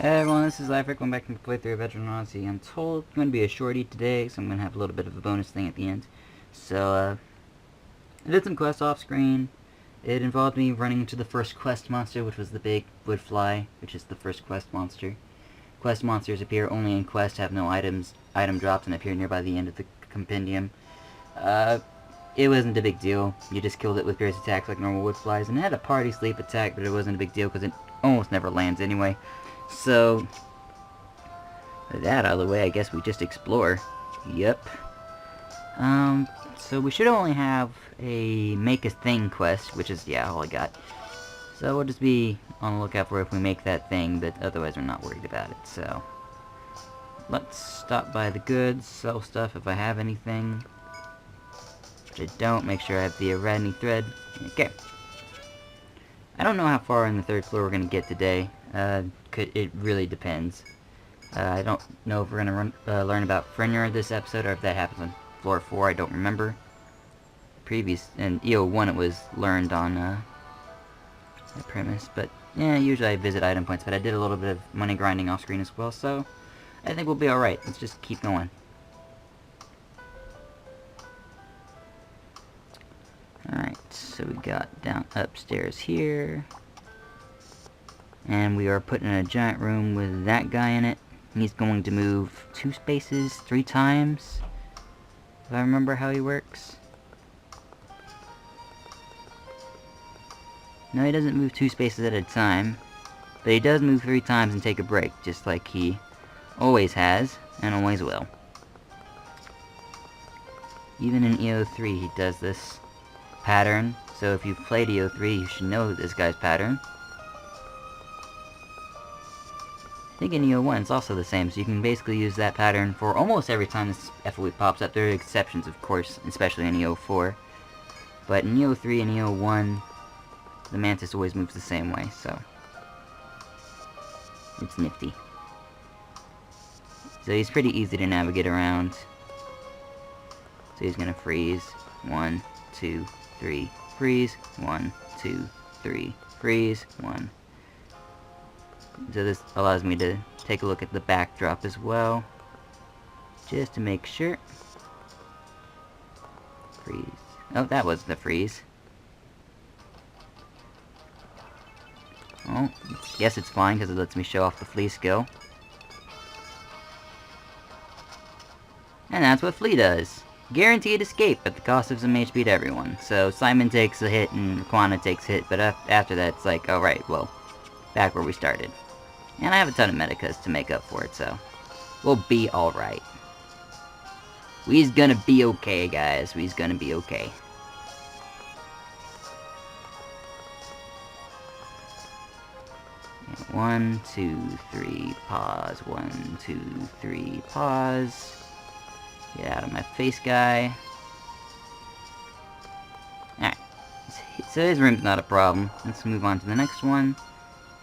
Hey everyone, this is Laverick. Welcome back to my playthrough of Veteran Odyssey. I'm told it's going to be a shorty today, so I'm going to have a little bit of a bonus thing at the end. So, I did some quests off screen. It involved me running into the first quest monster, which was the big wood fly, which is the first quest monster. Quest monsters appear only in quest, have no item drops, and appear nearby the end of the compendium. It wasn't a big deal. You just killed it with various attacks like normal wood flies, and it had a party sleep attack, but it wasn't a big deal because it almost never lands anyway. So, with that out of the way, I guess we just explore. Yep. So we should only have a make a thing quest, which is, yeah, all I got. So we'll just be on the lookout for if we make that thing, but otherwise we're not worried about it, so. Let's stop by the goods, sell stuff if I have anything. Which I don't, make sure I have the Aradney thread. Okay. I don't know how far in the third floor we're going to get today. It really depends. I don't know if we're going to learn about Frenier this episode, or if that happens on floor 4, I don't remember. In EOU it was learned on that premise, but yeah, usually I visit item points, but I did a little bit of money grinding off screen as well, so I think we'll be alright. Let's just keep going. Alright, so we got down upstairs here. And we are put in a giant room with that guy in it. He's going to move 2 spaces 3 times, if I remember how he works. No, he doesn't move 2 spaces at a time, but he does move 3 times and take a break, just like he always has, and always will. Even in EO3 he does this pattern, so if you've played EO3 you should know this guy's pattern. I think in EO1 it's also the same, so you can basically use that pattern for almost every time this FOE pops up. There are exceptions, of course, especially in EO4. But in EO3 and EO1, the Mantis always moves the same way, so it's nifty. So he's pretty easy to navigate around. So he's gonna freeze. 1, 2, 3, freeze. 1, 2, 3, freeze. 1. So this allows me to take a look at the backdrop as well, just to make sure. Freeze. Oh, that was the freeze. Oh, guess it's fine because it lets me show off the flee skill. And that's what flee does. Guaranteed escape at the cost of some HP to everyone. So Simon takes a hit and Quana takes a hit, but after that it's like, alright, well, back where we started. And I have a ton of medicas to make up for it, so we'll be alright. We's gonna be okay, guys. We's gonna be okay. And 1, 2, 3, pause. 1, 2, 3, pause. Get out of my face, guy. Alright. So his room's not a problem. Let's move on to the next one,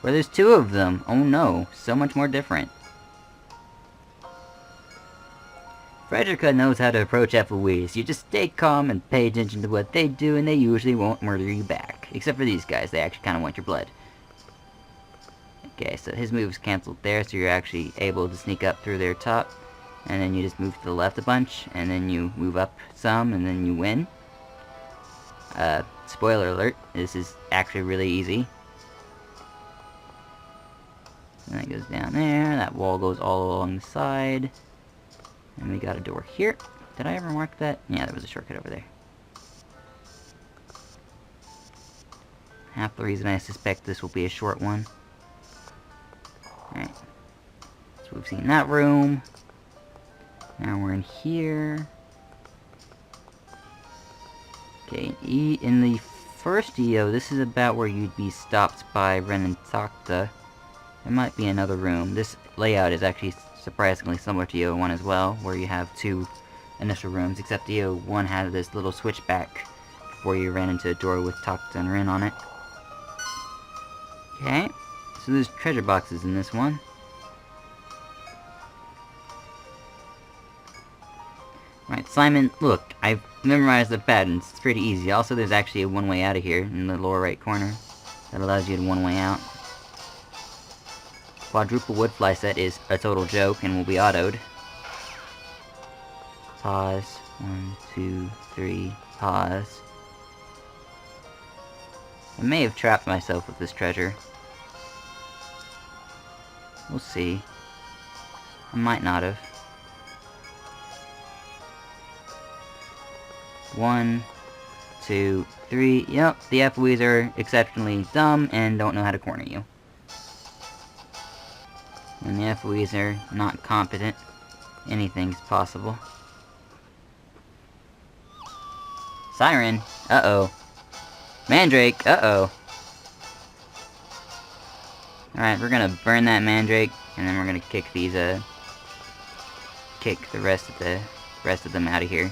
where there's 2 of them. Oh no, so much more different. Frederica knows how to approach FOEs. You just stay calm and pay attention to what they do, and they usually won't murder you back. Except for these guys, they actually kind of want your blood. Okay, so his move's cancelled there, so you're actually able to sneak up through their top. And then you just move to the left a bunch, and then you move up some, and then you win. Spoiler alert, this is actually really easy. And that goes down there, that wall goes all along the side. And we got a door here. Did I ever mark that? Yeah, there was a shortcut over there. Half the reason I suspect this will be a short one. Alright. So we've seen that room. Now we're in here. Okay, in the first EO, this is about where you'd be stopped by Ren and Takta. There might be another room. This layout is actually surprisingly similar to EO1 as well, where you have 2 initial rooms, except EO1 had this little switchback before you ran into a door with Takta and Ren on it. Okay, so there's treasure boxes in this one. Right, Simon, look, I've memorized the patterns. It's pretty easy. Also, there's actually a one-way out of here in the lower right corner that allows you to one-way out. quadruple wood fly set is a total joke and will be autoed. Pause. 1, 2, 3. Pause. I may have trapped myself with this treasure. We'll see. I might not have. 1, 2, 3. Yep, the FOEs are exceptionally dumb and don't know how to corner you. When the FOEs are not competent, anything's possible. Siren! Uh-oh. Mandrake! Uh-oh. Alright, we're gonna burn that Mandrake, and then we're gonna kick these, kick the rest of them out of here.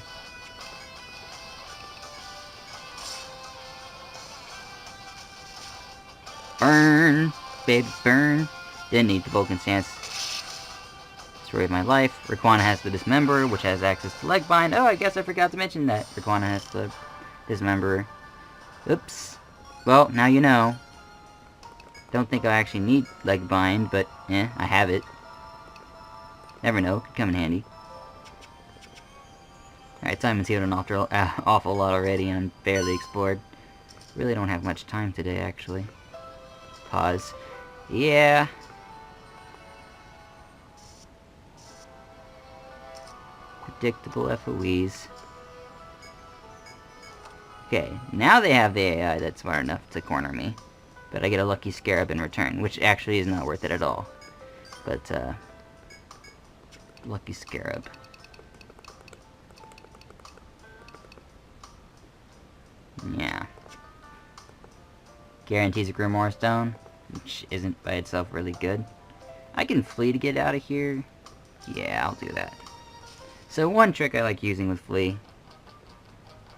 Burn! Baby, burn! Didn't need the Vulcan stance. Story of my life. Raquana has the Dismember, which has access to Legbind. Oh, I guess I forgot to mention that. Raquana has the Dismember. Oops. Well, now you know. Don't think I actually need Legbind, but I have it. Never know, could come in handy. Alright, Simon's healed an awful lot already, and I'm barely explored. Really don't have much time today, actually. Pause. Yeah. Predictable FOEs. Okay, now they have the AI that's smart enough to corner me. But I get a lucky scarab in return, which actually is not worth it at all. But, lucky scarab. Yeah. Guarantees a Grimoire Stone, which isn't by itself really good. I can flee to get out of here. Yeah, I'll do that. So one trick I like using with flee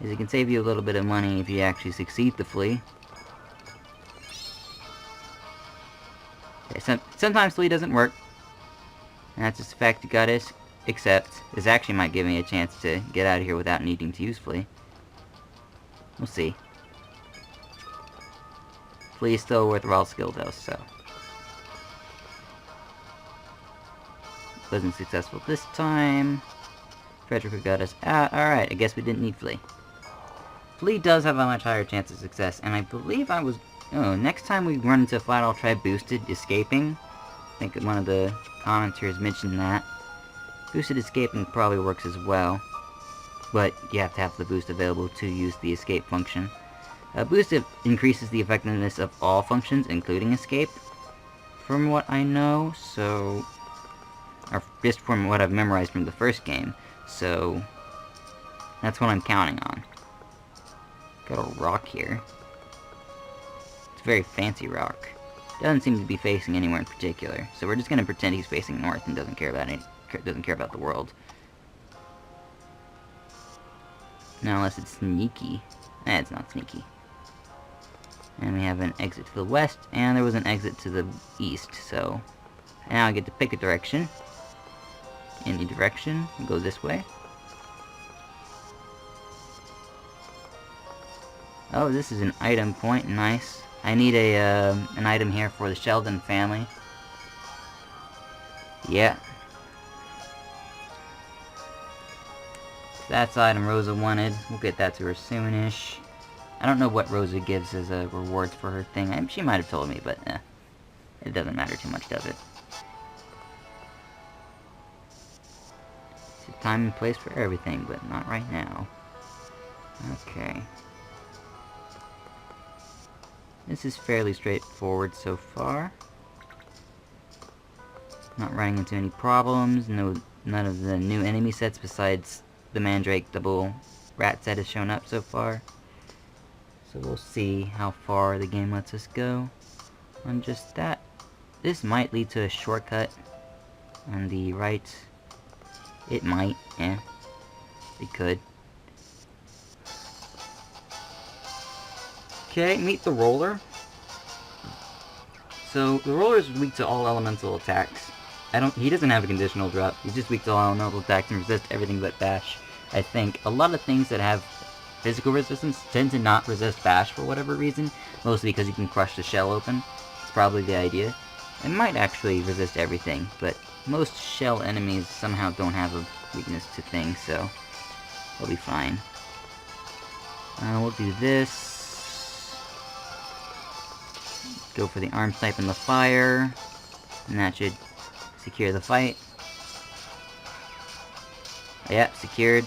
is it can save you a little bit of money if you actually succeed to flee. Okay, sometimes flee doesn't work. And that's just a fact you gotta accept. This actually might give me a chance to get out of here without needing to use flee. We'll see. Flee is still a worthwhile skill though, so. Wasn't successful this time. Frederica got us out. Alright, I guess we didn't need flee. Flee does have a much higher chance of success, and I believe I was... Oh, next time we run into a fight, I'll try boosted escaping. I think one of the commenters mentioned that. Boosted escaping probably works as well, but you have to have the boost available to use the escape function. Boosted increases the effectiveness of all functions, including escape, from what I know, so... Or just from what I've memorized from the first game, so... That's what I'm counting on. Got a rock here. It's a very fancy rock. Doesn't seem to be facing anywhere in particular, so we're just gonna pretend he's facing north and doesn't care about the world. No, unless it's sneaky. It's not sneaky. And we have an exit to the west, and there was an exit to the east, so... Now I get to pick a direction. Any direction. Go this way. Oh, this is an item point. Nice. I need an item here for the Sheldon family. Yeah. That's the item Rosa wanted. We'll get that to her soonish. I don't know what Rosa gives as a reward for her thing. She might have told me, but it doesn't matter too much, does it? It's a time and place for everything, but not right now. Okay. This is fairly straightforward so far. Not running into any problems. None of the new enemy sets besides the Mandrake double rat set has shown up so far. So we'll see how far the game lets us go on just that. This might lead to a shortcut on the right. It might, it could. Okay, meet the roller. So the roller is weak to all elemental attacks. He doesn't have a conditional drop. He's just weak to all elemental attacks and resist everything but bash. I think a lot of things that have physical resistance tend to not resist bash for whatever reason, mostly because you can crush the shell open. It's probably the idea. It might actually resist everything, but most shell enemies somehow don't have a weakness to things, so we'll be fine. We'll do this. Go for the arm type and the fire, and that should secure the fight. Yep, secured.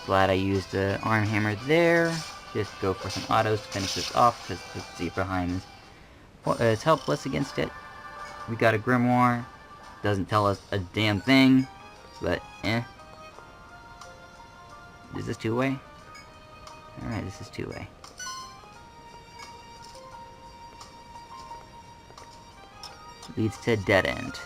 Glad I used the arm hammer there. Just go for some autos to finish this off, because the zebra behind is helpless against it. We got a grimoire. Doesn't tell us a damn thing, but eh. Is this two-way? Alright, this is two-way. Leads to a dead end.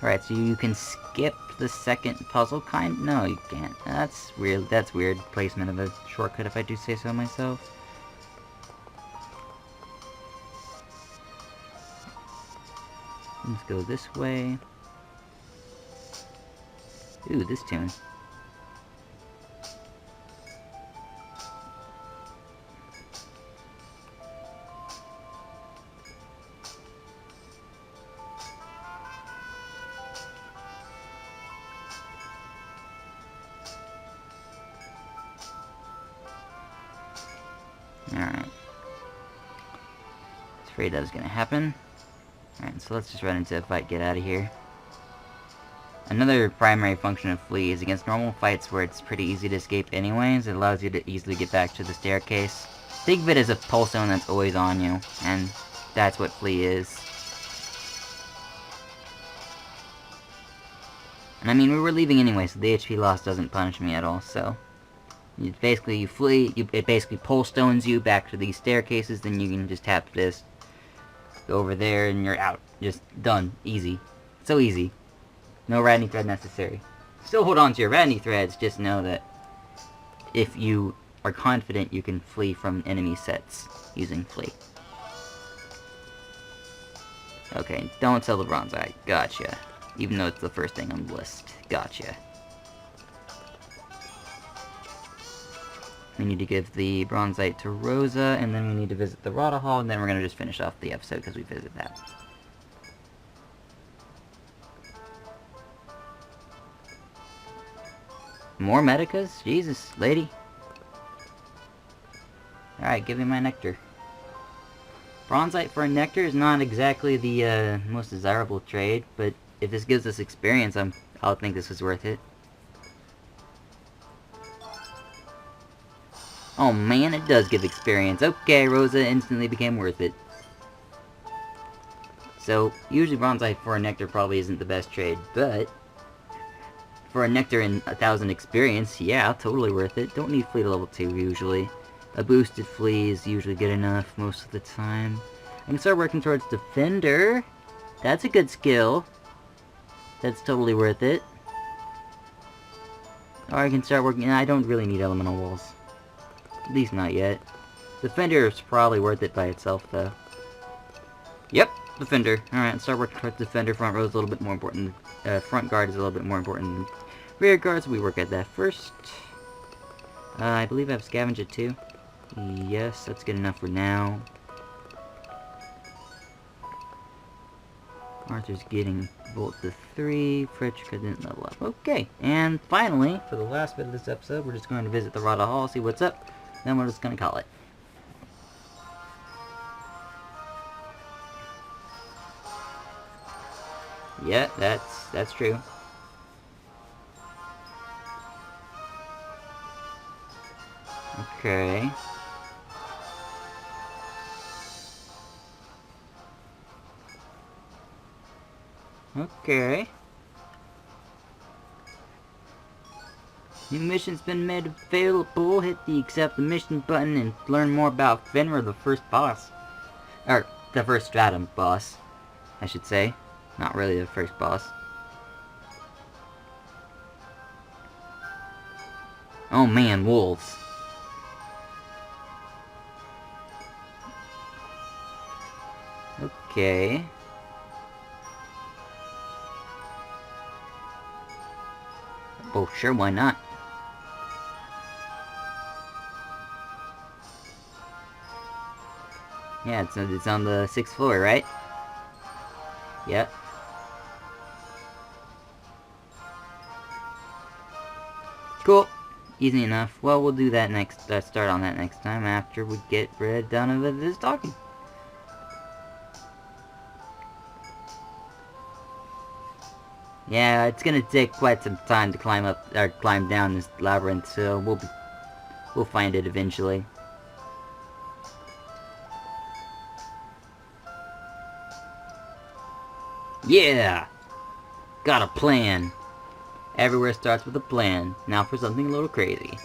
Alright, so you can skip the second puzzle kind? No, you can't. That's weird. That's weird placement of a shortcut, if I do say so myself. Let's go this way. Ooh, this tune. Alright. I was afraid that was gonna happen. Alright, so let's just run into a fight, get out of here. Another primary function of Flee is against normal fights where it's pretty easy to escape anyways. It allows you to easily get back to the staircase. Think of it as a pulse zone that's always on you, and that's what Flee is. And I mean, we were leaving anyway, so the HP loss doesn't punish me at all, so... You flee, it basically pulse stones you back to these staircases, then you can just tap this, go over there, and you're out. Just done. Easy. So easy. No Radney thread necessary. Still hold on to your Radney threads, just know that if you are confident, you can flee from enemy sets using Flee. Okay, don't sell the bronze eye. Gotcha. Even though it's the first thing on the list. Gotcha. We need to give the bronzite to Rosa, and then we need to visit the Rada Hall, and then we're going to just finish off the episode because we visit that. More Medicas? Jesus, lady. Alright, give me my nectar. Bronzite for a nectar is not exactly the most desirable trade, but if this gives us experience, I'll think this is worth it. Oh man, it does give experience. Okay, Rosa instantly became worth it. So, usually bronzite for a nectar probably isn't the best trade, but for a nectar and 1,000 experience, yeah, totally worth it. Don't need Flee to level 2 usually. A boosted Flee is usually good enough most of the time. I can start working towards Defender. That's a good skill. That's totally worth it. Or I can start working... I don't really need elemental walls. At least not yet. Defender is probably worth it by itself, though. Yep, Defender. Alright, let's start working towards Defender. Front row is a little bit more important. Front guard is a little bit more important than rear guard, so we work at that first. I believe I have Scavenge it too. Yes, that's good enough for now. Arthur's getting Bolt to 3. Frederick didn't level up. Okay, and finally, for the last bit of this episode, we're just going to visit the Rada Hall, see what's up. Then we're just going to call it. Yeah, that's true. Okay. Okay. New mission's been made available. Hit the accept the mission button and learn more about Fenrir, the first boss. Or, the first Stratum boss, I should say. Not really the first boss. Oh man, wolves. Okay. Oh, sure, why not? Yeah, it's on the 6th floor, right? Yep. Cool. Easy enough. Well, we'll do that next, start on that next time after we get done with this talking. Yeah, it's gonna take quite some time to climb up, or climb down this labyrinth, so we'll find it eventually. Yeah! Got a plan. Everywhere starts with a plan. Now for something a little crazy.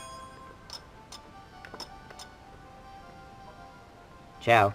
Ciao.